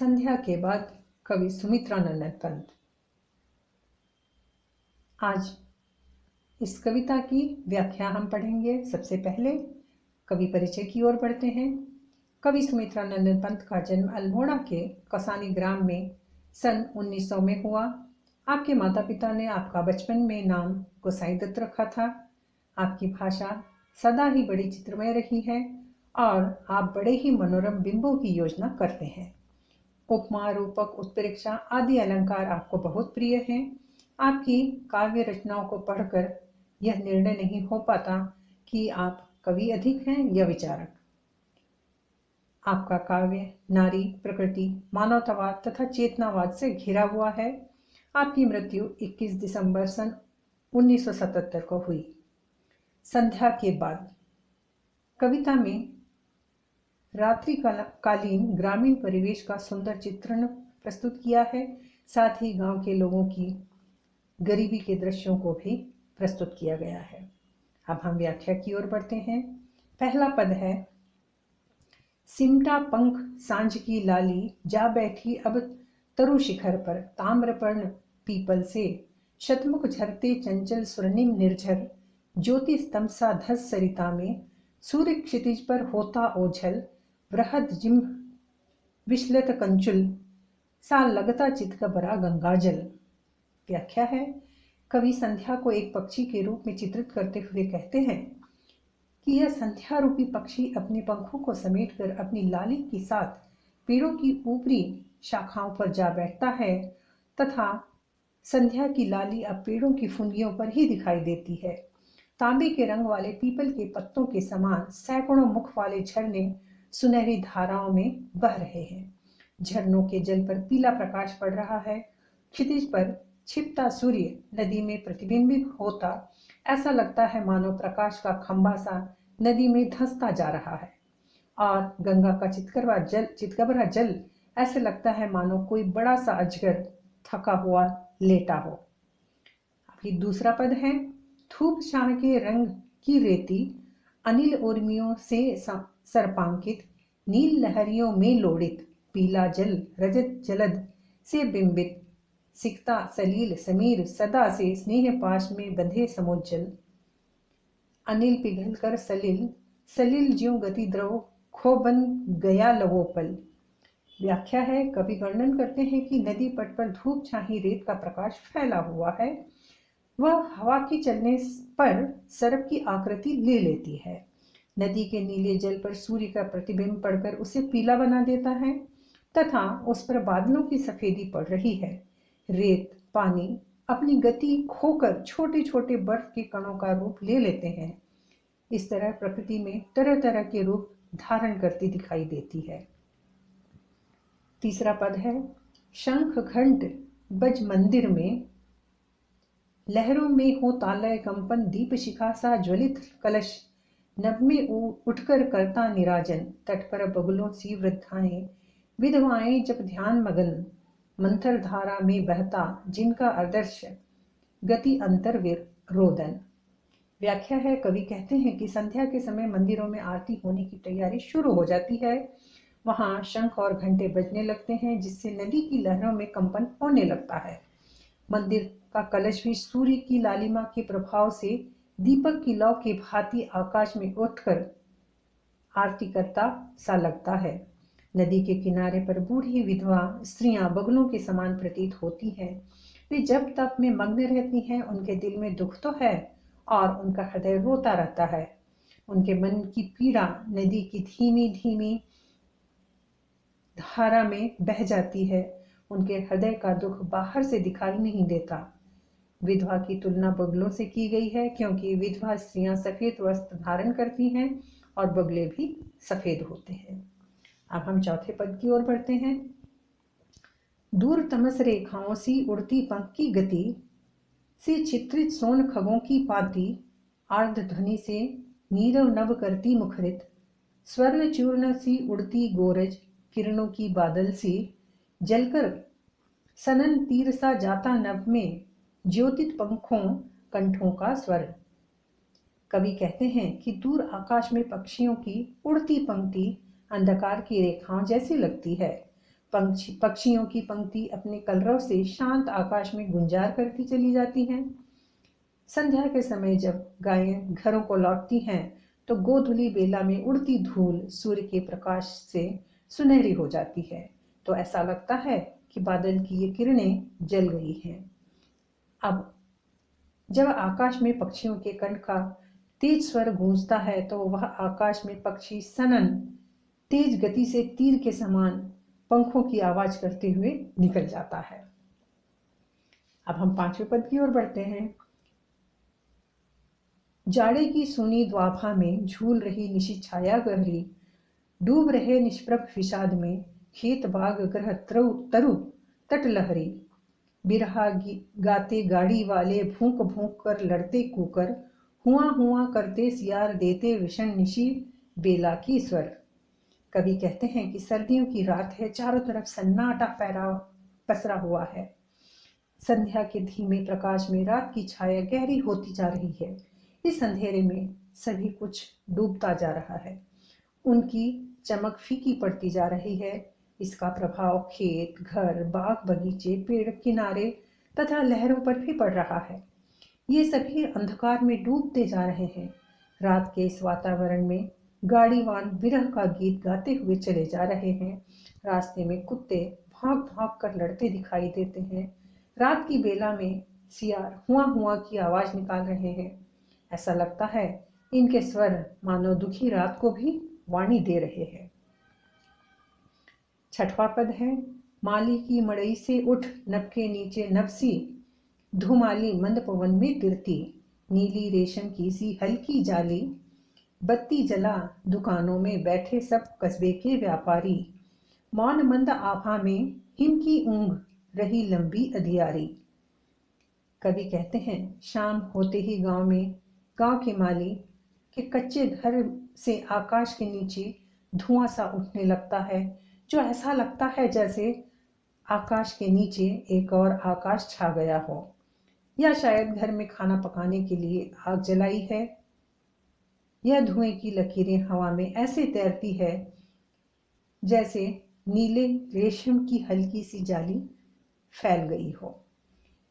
संध्या के बाद कवि सुमित्रा नंदन पंत। आज इस कविता की व्याख्या हम पढ़ेंगे। सबसे पहले कवि परिचय की ओर बढ़ते हैं। कवि सुमित्रा नंदन पंत का जन्म अल्मोड़ा के कसानी ग्राम में सन 1900 में हुआ। आपके माता पिता ने आपका बचपन में नाम गोसाई दत्त रखा था। आपकी भाषा सदा ही बड़ी चित्रमय रही है और आप बड़े ही मनोरम बिंबों की योजना करते हैं। उपमा, रूपक, उत्प्रेक्षा आदि अलंकार आपको बहुत प्रिय हैं। आपकी काव्य रचनाओं को पढ़कर यह निर्णय नहीं हो पाता कि आप कवि अधिक हैं या विचारक। आपका काव्य नारी, प्रकृति, मानवतावाद तथा चेतनावाद से घिरा हुआ है। आपकी मृत्यु 21 दिसंबर सन 1977 को हुई। संध्या के बाद कविता में रात्रिकालीन ग्रामीण परिवेश का सुंदर चित्रण प्रस्तुत किया है। साथ ही गांव के लोगों की गरीबी के दृश्यों को भी प्रस्तुत किया गया है। अब हम व्याख्या की ओर बढ़ते हैं। पहला पद है, सिमटा पंख सांझ की लाली, जा बैठी अब तरु शिखर पर, ताम्रपर्ण पीपल से, शतमुख झरते चंचल स्वर्णिम निर्झर, ज्योति स्तंभ सा धस सरिता में, सूर्य क्षितिज पर होता ओझल, बृहद जिम्भ विश्लित कंचुल, सा लगता चितकबरा गंगाजल। व्याख्या है, कवि संध्या को एक पक्षी के रूप में चित्रित करते हुए कहते हैं कि यह संध्या रूपी पक्षी अपने पंखों को समेटकर अपनी लाली के साथ पेड़ों की ऊपरी शाखाओं पर जा बैठता है तथा संध्या की लाली अब पेड़ों की फुंदियों पर ही दिखाई देती है। तांबे के रंग वाले पीपल के पत्तों के समान सैकड़ों मुख वाले झरने सुनहरी धाराओं में बह रहे हैं। झरनों के जल पर पीला प्रकाश पड़ रहा है। क्षितिज पर छिपता सूर्य नदी में प्रतिबिंबित होता ऐसा लगता है मानो प्रकाश का खंभा सा नदी में धंसता जा रहा है, और गंगा का चितकबरा जल ऐसे लगता है मानो कोई बड़ा सा अजगर थका हुआ लेटा हो। अभी दूसरा पद है, धूप शाह के रंग की रेती, अनिल उर्मियों से सर्पांकित, नील लहरियों में लोड़ित, पीला जल रजत जलद से बिंबित, सिकता सलील समीर सदा से स्नेह पाश में बंधे समुज्जल, अनिल पिघल कर सलिल, सलिल ज्यों गति द्रव खो बन गया लवोपल। व्याख्या है, कवि वर्णन करते हैं कि नदी पट पर धूप छाही रेत का प्रकाश फैला हुआ है। वह हवा के चलने पर सरप की आकृति ले लेती है। नदी के नीले जल पर सूर्य का प्रतिबिंब पड़कर उसे पीला बना देता है तथा उस पर बादलों की सफेदी पड़ रही है। रेत पानी अपनी गति खोकर छोटे छोटे बर्फ के कणों का रूप ले लेते हैं। इस तरह प्रकृति में तरह तरह के रूप धारण करती दिखाई देती है। तीसरा पद है, शंख घंट बज मंदिर में, लहरों में हो तालय कंपन, दीप शिखा सा ज्वलित कलश, नभ में उठकर करता निराजन, तट पर बगुलों सी वृद्धाएं विधवाएं जब ध्यान मगन, मंथर धारा में बहता जिनका आदर्श गति अंतर रोदन। व्याख्या है, कवि कहते हैं कि संध्या के समय मंदिरों में आरती होने की तैयारी शुरू हो जाती है। वहां शंख और घंटे बजने लगते हैं जिससे नदी की लहरों में कंपन होने लगता है। मंदिर का कलश भी सूर्य की लालिमा के प्रभाव से दीपक की लौ की भांति आकाश में उठकर आरती करता सा लगता है। नदी के किनारे पर बूढ़ी विधवा स्त्रियां बगुलों के समान प्रतीत होती हैं। वे जब तप में मग्न रहती हैं, उनके दिल में दुख तो है और उनका हृदय रोता रहता है। उनके मन की पीड़ा नदी की धीमी धीमी धारा में बह जाती है। उनके हृदय का दुख बाहर से दिखाई नहीं देता। विधवा की तुलना बगुलों से की गई है क्योंकि विधवा स्त्रियां सफेद वस्त्र धारण करती हैं और बगले भी सफेद होते हैं। अब हम चौथे पद की ओर बढ़ते हैं। दूर तमस रेखाओं सी उड़ती पंख की गति से चित्रित सोन खगों की पाती, आर्द्र ध्वनि से नीरव नभ करती मुखरित, स्वर्ण चूर्ण सी उड़ती गोरज, किरणों की बादल सी जलकर सनन तीर सा जाता नभ में, ज्योतित पंखों कंठों का स्वर। कवि कहते हैं कि दूर आकाश में पक्षियों की उड़ती पंक्ति अंधकार की रेखाओं जैसी लगती है। पक्षियों की पंक्ति अपने कलरव से शांत आकाश में गुंजार करती चली जाती हैं। संध्या के समय जब गायें घरों को लौटती हैं तो गोधुली बेला में उड़ती धूल सूर्य के प्रकाश से सुनहरी हो जाती है, तो ऐसा लगता है कि बादल की ये किरणें जल गई हैं। अब जब आकाश में पक्षियों के कंठ का तेज स्वर गूंजता है तो वह आकाश में पक्षी सनन तेज गति से तीर के समान पंखों की आवाज करते हुए निकल जाता है। अब हम 5वें पद की ओर बढ़ते हैं। जाड़े की सूनी द्वाभा में झूल रही निशी छाया गहरी, डूब रहे निष्प्रभ विषाद में खेत बाग ग्रह तरु तट लहरी। बिरहा गाते गाड़ी वाले भूख भूख कर लड़ते कुकर, हुआ हुआ करते सियार देते विषण निशी बेला की स्वर। कवि कहते हैं कि सर्दियों की रात है, चारों तरफ सन्नाटा पसरा हुआ है। संध्या के धीमे प्रकाश में रात की छाया गहरी होती जा रही है। इस अंधेरे में सभी कुछ डूबता जा रहा है, उनकी चमक फीकी पड़ती जा रही है। इसका प्रभाव खेत, घर, बाग बगीचे, पेड़ किनारे तथा लहरों पर भी पड़ रहा है। ये सभी अंधकार में डूबते जा रहे हैं। रात के इस वातावरण में गाड़ीवान विरह का गीत गाते हुए चले जा रहे हैं। रास्ते में कुत्ते भाग भाग कर लड़ते दिखाई देते हैं। रात की बेला में सियार हुआ हुआ की आवाज निकाल रहे हैं। ऐसा लगता है इनके स्वर मानो दुखी रात को भी वाणी दे रहे हैं। 6वां पद है। माली की मड़ई से उठ नभ के नीचे नभसी, धुमाली मंद पवन में तिरती, नीली रेशम की सी हल्की जाली, बत्ती जला दुकानों में बैठे सब कस्बे के व्यापारी, मौन मंद आभा में हिम की ऊंघ रही लंबी अधियारी। कवि कहते हैं शाम होते ही गांव के माली के कच्चे घर से आकाश के नीचे धुआं सा उठने लगता है, जो ऐसा लगता है जैसे आकाश के नीचे एक और आकाश छा गया हो, या शायद घर में खाना पकाने के लिए आग जलाई है। यह धुएं की लकीरें हवा में ऐसे तैरती है जैसे नीले रेशम की हल्की सी जाली फैल गई हो।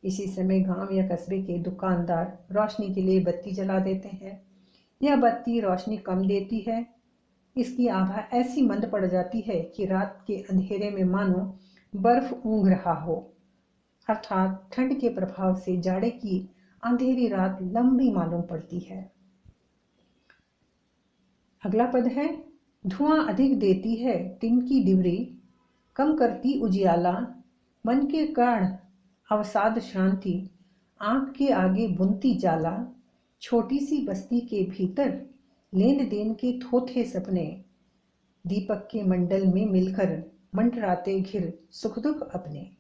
इसी समय गांव या कस्बे के दुकानदार रोशनी के लिए बत्ती जला देते हैं। यह बत्ती रोशनी कम देती है। इसकी आभा ऐसी मंद पड़ जाती है कि रात के अंधेरे में मानो बर्फ ऊंघ रहा हो, अर्थात ठंड के प्रभाव से जाड़े की अंधेरी रात लंबी मालूम पड़ती है। अगला पद है। धुआं अधिक देती है टिन की डिबरी, कम करती उजियाला, मन के गाढ़ अवसाद श्रांति, आंख के आगे बुनती जाला, छोटी सी बस्ती के भीतर लेन देन के थोथे सपने, दीपक के मंडल में मिलकर मंडराते घिर सुख दुख अपने।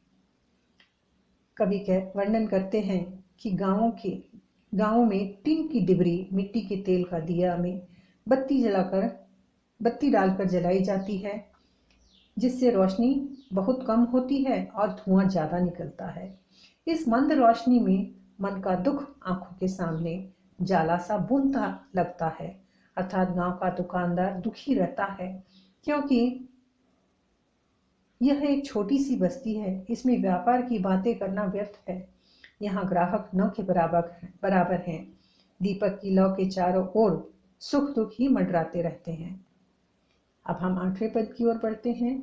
कवि वर्णन करते हैं कि गांवों में टिन की डिबरी मिट्टी के तेल का दिया में बत्ती डालकर जलाई जाती है, जिससे रोशनी बहुत कम होती है और धुआं ज्यादा निकलता है। इस मंद रोशनी में मन का दुख आंखों के सामने जाला सा बुनता लगता है, अर्थात गांव का दुकानदार दुखी रहता है, क्योंकि यह एक छोटी सी बस्ती है। इसमें व्यापार की बातें करना व्यर्थ है। यहाँ ग्राहक न के बराबर हैं। दीपक की लौ के चारों ओर सुख दुख ही मंडराते रहते हैं। अब हम 8वें पद की ओर बढ़ते हैं।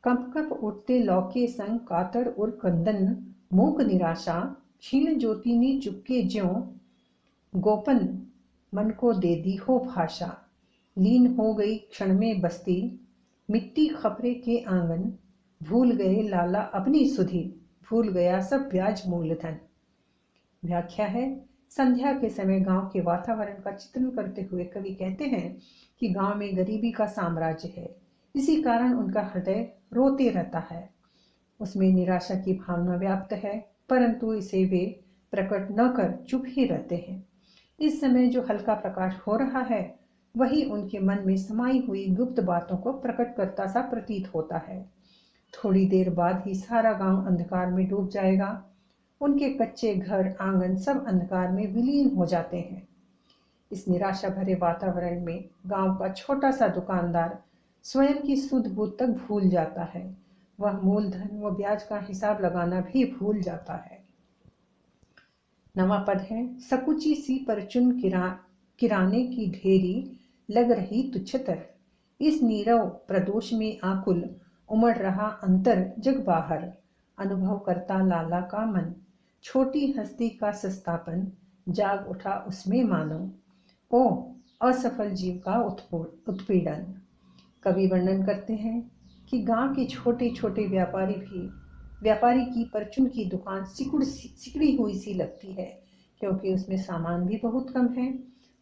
कंप कंप उठते लौके संग कातर और कंदन, मूक निराशा, क्षीण ज्योति ने चुपके ज्यों, गोपन मन को दे दी हो भाषा, लीन हो गई क्षण में बस्ती, मिट्टी खपरे के आंगन, भूल गए लाला अपनी सुधि, भूल गया सब ब्याज मूलधन। व्याख्या है। संध्या के समय गांव के वातावरण का चित्रण करते हुए कवि कहते हैं कि गांव में गरीबी का साम्राज्य है। इसी कारण उनका हृदय रोते रहता है। उसमें निराशा की भावना व्याप्त है, परंतु इसे वे प्रकट न कर चुप ही रहते हैं। इस समय जो हल्का प्रकाश हो रहा है वही उनके मन में समाई हुई गुप्त बातों को प्रकट करता सा प्रतीत होता है। थोड़ी देर बाद ही सारा गांव अंधकार में डूब जाएगा। उनके कच्चे घर, आंगन सब अंधकार में विलीन हो जाते हैं। इस निराशा भरे वातावरण में गांव का छोटा सा दुकानदार स्वयं की सुध बुध तक भूल जाता है। वह मूलधन व ब्याज का हिसाब लगाना भी भूल जाता है। नवा पद है, सकुची सी परचुन किराने की ढेरी लग रही तुच्छतर। इस नीरव प्रदोष में आकुल उमड़ रहा अंतर जग बाहर। अनुभव करता लाला का मन, छोटी हस्ती का सस्तापन जाग उठा उसमें मानो। ओ असफल जीव का उत्पीड़न। कवि वर्णन करते हैं कि गांव के छोटे छोटे व्यापारी की परचून की दुकान सिकुड़ी हुई सी लगती है, क्योंकि उसमें सामान भी बहुत कम है।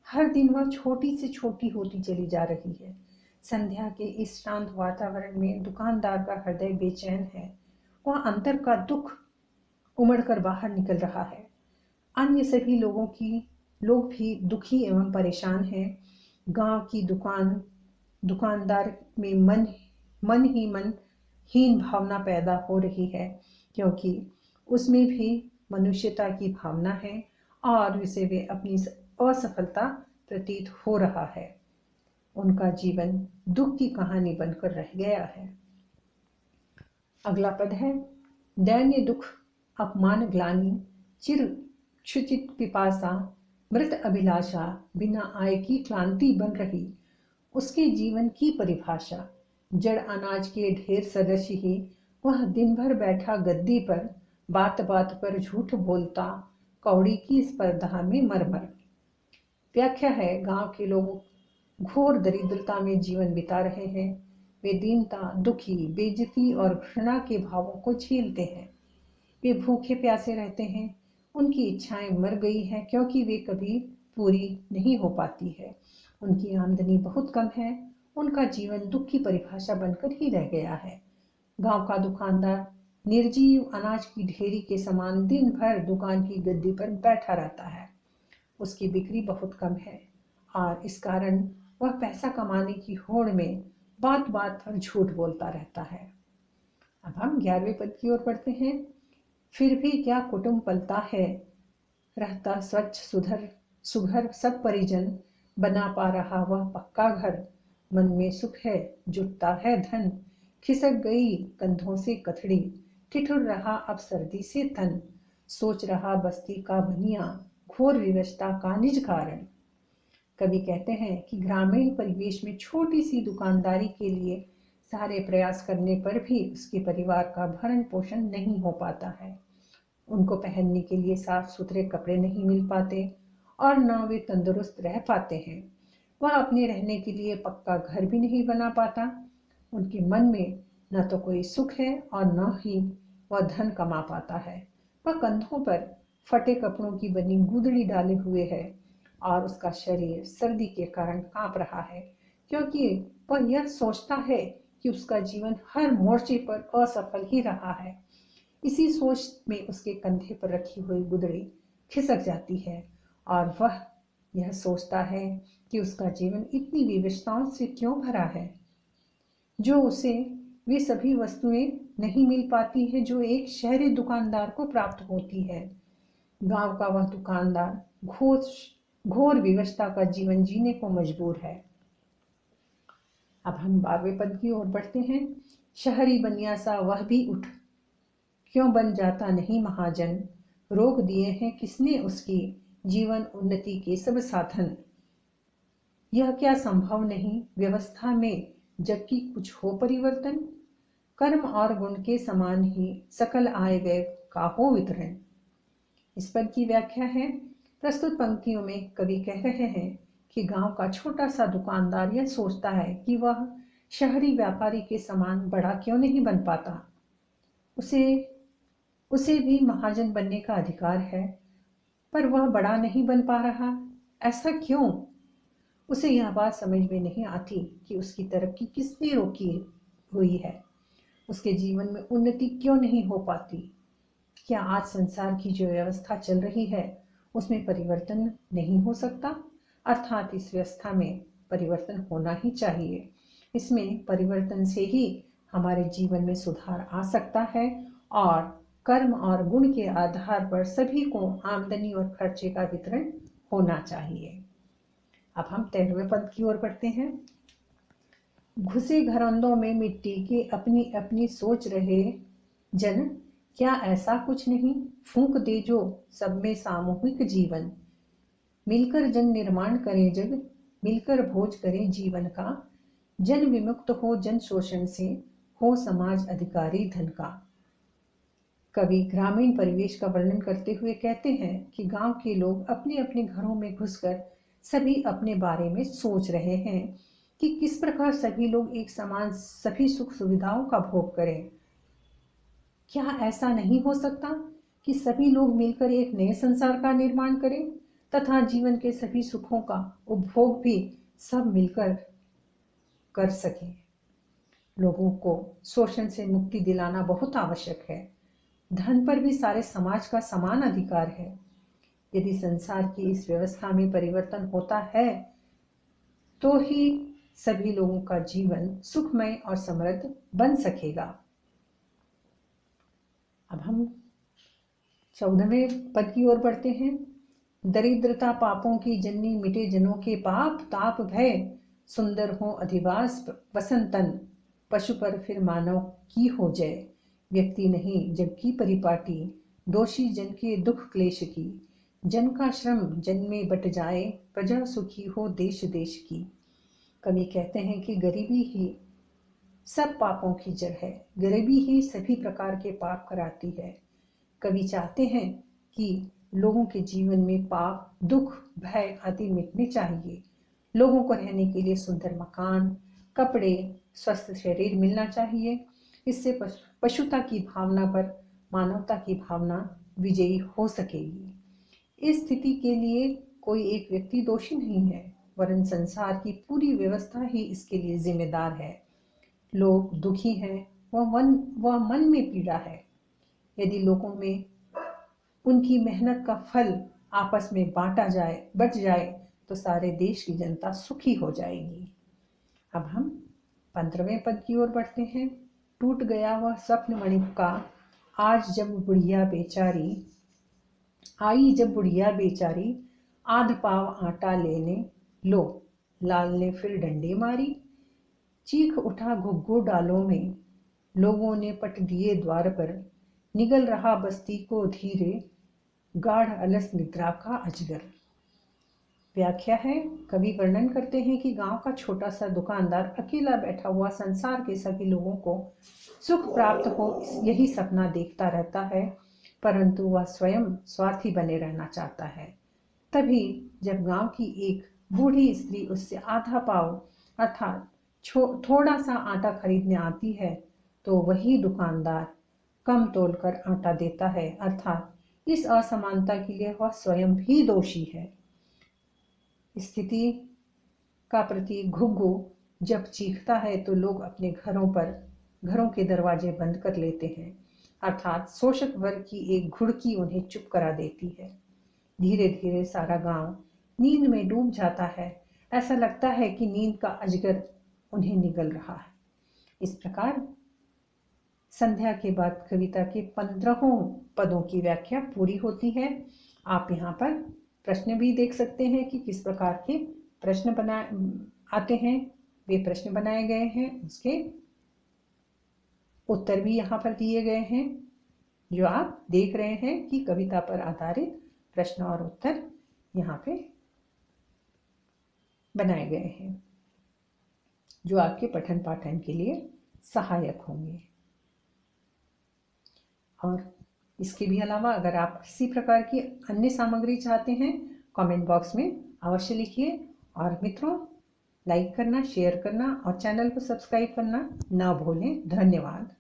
हर दिन वह छोटी से छोटी होती चली जा रही है। संध्या के इस शांत वातावरण में दुकानदार का हृदय बेचैन है। वह अंतर का दुख उमड़कर बाहर निकल रहा है। अन्य सभी लोग भी दुखी एवं परेशान हैं। गांव की दुकानदार में मन हीन भावना पैदा हो रही है, क्योंकि उसमें भी मनुष्यता की भावना है और उसे वे अपनी असफलता प्रतीत हो रहा है। उनका जीवन दुख की कहानी बनकर रह गया है। अगला पद है, दैन्य दुख अपमान ग्लानि चिर क्षुचित पिपासा मृत अभिलाषा बिना आय की क्लांति बन रही। उसके जीवन की परिभाषा जड़ अनाज के ढेर सदृश ही वह दिन भर बैठा गद्दी पर बात बात पर झूठ बोलता, कौड़ी की स्पर्धा में मरमर। व्याख्या है, गांव के लोग घोर दरिद्रता में जीवन बिता रहे हैं। वे दीनता, दुखी, बेइज्जती और घृणा के भावों को झेलते हैं। वे भूखे प्यासे रहते हैं। उनकी इच्छाएं मर गई हैं, क्योंकि वे कभी पूरी नहीं हो पाती है। उनकी आमदनी बहुत कम है। उनका जीवन दुख की परिभाषा बनकर ही रह गया है। गांव का दुकानदार निर्जीव अनाज की ढेरी के समान दिन भर दुकान की गद्दी पर बैठा रहता है। उसकी बिक्री बहुत कम है और इस कारण वह पैसा कमाने की होड़ में बात बात पर झूठ बोलता रहता है। अब हम 11वें पद की ओर बढ़ते हैं। फिर भी क्या कुटुंब पलता है, रहता स्वच्छ सुघर सब परिजन, बना पा रहा वह पक्का घर। मन में सुख है, जुटता है धन, खिसक गई कंधों से कथड़ी, ठिठुर रहा अब सर्दी से तन, सोच रहा बस्ती का बनिया, घोर विवशता का निज कारण। कवि कहते हैं कि ग्रामीण परिवेश में छोटी सी दुकानदारी के लिए सारे प्रयास करने पर भी उसके परिवार का भरण पोषण नहीं हो पाता है। उनको पहनने के लिए साफ सुथरे कपड़े नहीं मिल पाते और न वे तंदुरुस्त रह पाते हैं। वह अपने रहने के लिए पक्का घर भी नहीं बना पाता। उनके मन में न तो कोई सुख है और न ही वह धन कमा पाता है। वह कंधों पर फटे कपड़ों की बनी गुदड़ी डाले हुए है और उसका शरीर सर्दी के कारण कांप रहा है, क्योंकि वह यह सोचता है कि उसका जीवन हर मोर्चे पर असफल ही रहा है। इसी सोच में उसके कंधे पर रखी हुई गुदड़ी खिसक जाती है और वह यह सोचता है कि उसका जीवन इतनी विविधताओं से क्यों भरा है, जो उसे वे सभी वस्तुएं नहीं मिल पाती है जो एक शहरी दुकानदार को प्राप्त होती है। गांव का वह दुकानदार घोर विवशता का जीवन जीने को मजबूर है। अब हम 12वें पद की ओर बढ़ते हैं। शहरी बनिया सा वह भी उठ, क्यों बन जाता नहीं महाजन, रोक दिए हैं किसने उसकी जीवन उन्नति के सब साधन। यह क्या संभव नहीं व्यवस्था में, जबकि कुछ हो परिवर्तन, कर्म और गुण के समान ही सकल आय व्यय का हो वितरण। इस पद की व्याख्या है, प्रस्तुत पंक्तियों में कवि कह रहे हैं कि गांव का छोटा सा दुकानदार यह सोचता है कि वह शहरी व्यापारी के समान बड़ा क्यों नहीं बन पाता। उसे भी महाजन बनने का अधिकार है, पर वह बड़ा नहीं बन पा रहा। ऐसा क्यों? उसे यह बात समझ में नहीं आती कि उसकी तरक्की किसने रोकी हुई है। उसके जीवन में उन्नति क्यों नहीं हो पाती। क्या आज संसार की जो व्यवस्था चल रही है उसमें परिवर्तन नहीं हो सकता? अर्थात इस व्यवस्था में परिवर्तन होना ही चाहिए। इसमें परिवर्तन से ही हमारे जीवन में सुधार आ सकता है और कर्म और गुण के आधार पर सभी को आमदनी और खर्चे का वितरण होना चाहिए। अब हम 13वें पद की ओर बढ़ते हैं। घुसे घरौंदों में मिट्टी के अपनी अपनी सोच रहे जन, क्या ऐसा कुछ नहीं, फूंक दे जो सब में सामूहिक जीवन। मिलकर जन निर्माण करें जग, मिलकर भोज करें जीवन का। जन विमुक्त हो जन शोषण से, हो समाज अधिकारी धन का। कवि ग्रामीण परिवेश का वर्णन करते हुए कहते हैं कि गांव के लोग अपने अपने घरों में घुसकर सभी अपने बारे में सोच रहे हैं कि किस प्रकार सभी लोग एक समान सभी सुख सुविधाओं का भोग करें। क्या ऐसा नहीं हो सकता कि सभी लोग मिलकर एक नए संसार का निर्माण करें तथा जीवन के सभी सुखों का उपभोग भी सब मिलकर कर सकें। लोगों को शोषण से मुक्ति दिलाना बहुत आवश्यक है। धन पर भी सारे समाज का समान अधिकार है। यदि संसार की इस व्यवस्था में परिवर्तन होता है तो ही सभी लोगों का जीवन सुखमय और समृद्ध बन सकेगा। अब हम 14वें पद की ओर बढ़ते हैं। दरिद्रता पापों की जननी, मिटे जनों के पाप ताप भय। सुंदर हो अधिवास वसंतन, पशु पर फिर मानव की हो जय। व्यक्ति नहीं जग की परिपाटी, दोषी जन के दुख क्लेश की। जन का श्रम जन में बट जाए, प्रजा सुखी हो देश देश की। कवि कहते हैं कि गरीबी ही सब पापों की जड़ है, गरीबी ही सभी प्रकार के पाप कराती है। कवि चाहते हैं कि लोगों के जीवन में पाप दुख भय आदि मिटने चाहिए। लोगों को रहने के लिए सुंदर मकान, कपड़े, स्वस्थ शरीर मिलना चाहिए। इससे पशुता की भावना पर मानवता की भावना विजयी हो सकेगी। इस स्थिति के लिए कोई एक व्यक्ति दोषी नहीं है, वरन संसार की पूरी व्यवस्था ही इसके लिए जिम्मेदार है। लोग दुखी हैं, वह मन में पीड़ा है। यदि लोगों में उनकी मेहनत का फल आपस में बट जाए तो सारे देश की जनता सुखी हो जाएगी। अब हम 15वें पद की ओर बढ़ते हैं। टूट गया वह स्वप्न मणि का, आज जब बुढ़िया बेचारी आई, जब बुढ़िया बेचारी आध पाव आटा लेने, लो लाल ने फिर डंडे मारी। चीख उठा घुग्गू डालों में, लोगों ने पट दिए द्वार पर। निगल रहा बस्ती को धीरे, गाढ़ अलस निद्रा का अजगर। व्याख्या है, कवि वर्णन करते हैं कि गांव का छोटा सा दुकानदार अकेला बैठा हुआ संसार के सभी लोगों को सुख प्राप्त हो यही सपना देखता रहता है, परंतु वह स्वयं स्वार्थी बने रहना चाहता है। तभी जब गांव की एक बूढ़ी स्त्री उससे आधा पाव अर्थात थोड़ा सा आटा खरीदने आती है तो वही दुकानदार कम तोलकर आटा देता है, अर्थात इस असमानता के लिए वह स्वयं भी दोषी है। स्थिति का प्रति घुग्गू जब चीखता है तो लोग अपने घरों के दरवाजे बंद कर लेते हैं, अर्थात शोषक वर्ग की एक घुड़की उन्हें चुप करा देती है। धीरे धीरे सारा गांव नींद में डूब जाता है। ऐसा लगता है कि नींद का अजगर उन्हें निगल रहा है। इस प्रकार संध्या के बाद कविता के 15 पदों की व्याख्या पूरी होती है। आप यहाँ पर प्रश्न भी देख सकते हैं कि किस प्रकार के प्रश्न आते हैं। वे प्रश्न बनाए गए हैं, उसके उत्तर भी यहाँ पर दिए गए हैं। जो आप देख रहे हैं कि कविता पर आधारित प्रश्न और उत्तर यहाँ पे बनाए गए हैं, जो आपके पठन पाठन के लिए सहायक होंगे। और इसके भी अलावा अगर आप किसी प्रकार की अन्य सामग्री चाहते हैं, कमेंट बॉक्स में अवश्य लिखिए। और मित्रों, लाइक करना, शेयर करना और चैनल को सब्सक्राइब करना ना भूलें। धन्यवाद।